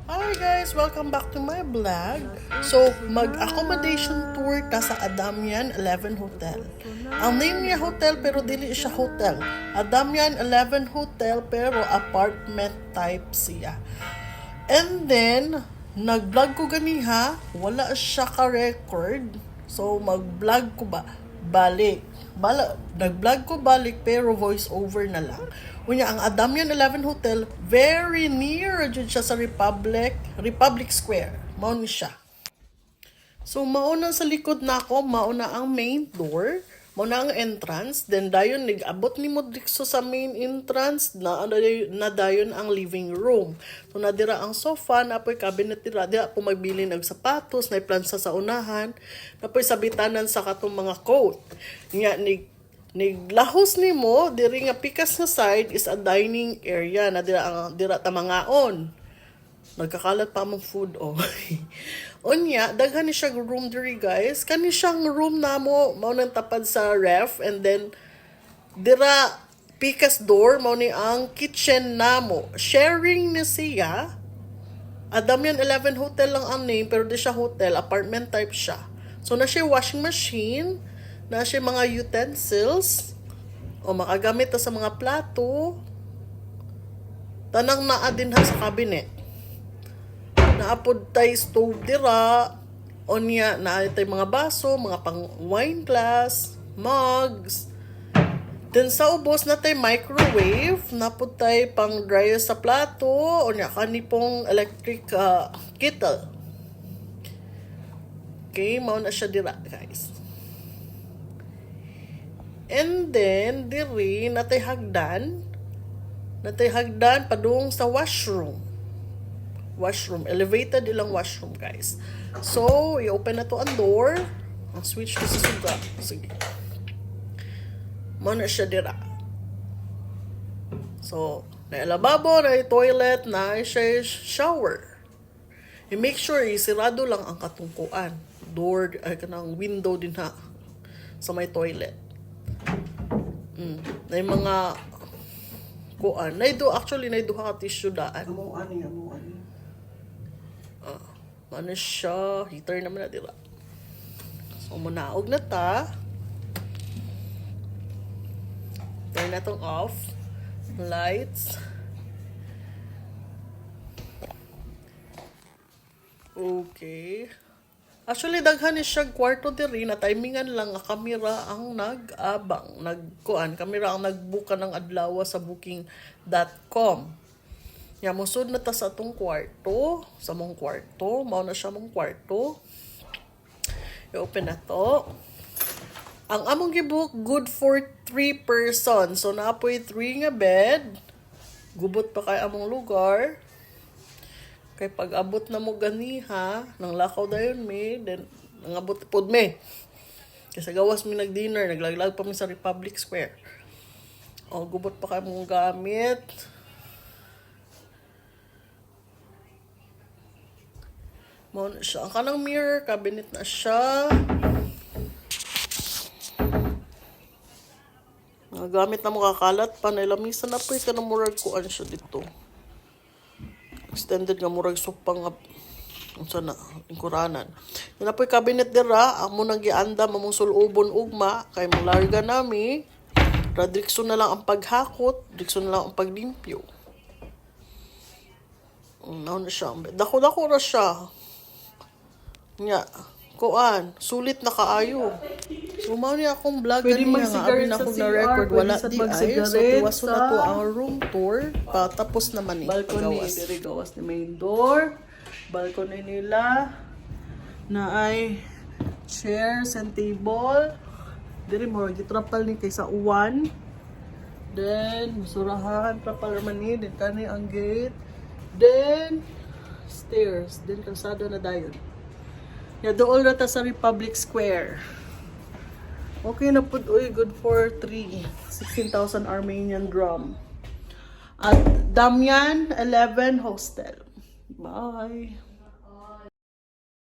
Hi guys! Welcome back to my vlog. So, mag-accommodation tour ta sa Adamian 11 Hotel. Ang name niya hotel pero dili siya hotel. Adamian 11 Hotel pero apartment type siya. And then, nag-vlog ko ganiha, wala siya ka-record. So, mag-vlog ko balik. Nag-vlog ko balik pero voice over na lang. Unya, ang Adamian 11 Hotel, very near dyan siya sa Republic Square. Mauna siya. So, mauna sa likod na ako, mauna ang main door, mauna ang entrance, then dayon, nag-abot ni mo dikso sa main entrance, na dayon ang living room. So, nadira ang sofa, napoy cabinet nila, dira po magbili ng sapatos, na plansa sa unahan, napoy sabitanan sa katong mga coat. Nga, niglahos ni mo, diri nga pikas nga side is a dining area na dira tamangaon. Nagkakalat pa mong food Unya, daghan ni siya room diri guys. Kani siyang room namo mao nang tapad sa ref, and then dira pikas door mao ni ang kitchen namo. Sharing ni siya. Adamian 11 Hotel lang ang name pero di siya hotel, apartment type siya. So na siya washing machine, na siya mga utensils o makagamit ta sa mga plato, tanang naa din ha sa cabinet. Naapod tay stove dira, onya naa tay mga baso, mga pang wine glass, mugs. Then sa ubos na tay microwave, napod tay pang dryer sa plato, onya kanipong electric kettle. Okay, mao na siya dira guys. And then, diri, natay hagdan padung sa washroom. Elevated ilang washroom, guys. So, i-open na to ang door. Ang switch ko sa suga. Sige. Muna siya dira. So, na lababo, na toilet, na siya shower. I-make sure, isirado lang ang katungkuan. Door, kanang window din ha. Sa may toilet. Na yung mga kuan. Actually, naiduha ka tissue daan. Amo ani. Ano siya? Heater naman na dila. So, munaog na ta. Turn na tong off. Lights. Okay. Actually, daghan ni siya kwarto diri na timingan lang nga kamera ang nag-abang. Kamera ang nagbuka ng adlaw sa booking.com. Musod na ta sa atong kwarto. Sa mong kwarto. Mao na siya mong kwarto. I-open na to. Ang among gibook, good for 3 person. So, naapoy 3 nga bed. Gubot pa kay among lugar. Kay pag-abot na mo ganiha, nang lakaw dayon mi, then nangabot pod mi. Kasi gawas mi nag-dinner, naglaglag pa mi sa Republic Square. Gubot pa kay mong gamit. Mo na siya. Ang kanang mirror, cabinet na siya. Mga gamit na mo kakalat pa, nailamisan na po yung kanamurag kuan siya dito. Extended nga murag supang unsa na ingkuranan. Yan apoy cabinet dira, amo nang gianda mamong sulubon ugma kay malarga nami. Radrikson na lang ang paghakot, dikson na lang ang paglimpyo. Naon na siya. Dako ra siya. Nya, kuan, sulit na kaayo. Sumao niya akong vlog kanina nga, abi na akong na-record, wala di ay. So, tiwaso na to ang room tour, patapos naman Balcony, diri gawas ni main door. Balcony nila na ay chairs and table. Diri mo gitrapal ni kaysa uwan. Then, musurahan trapal man ni, then kani ang gate. Then, stairs, then kalsada na dayon. Dool na ta sa Republic Square. Okay na po, good for 16,000 Armenian drum. At Damian 11 Hostel. Bye!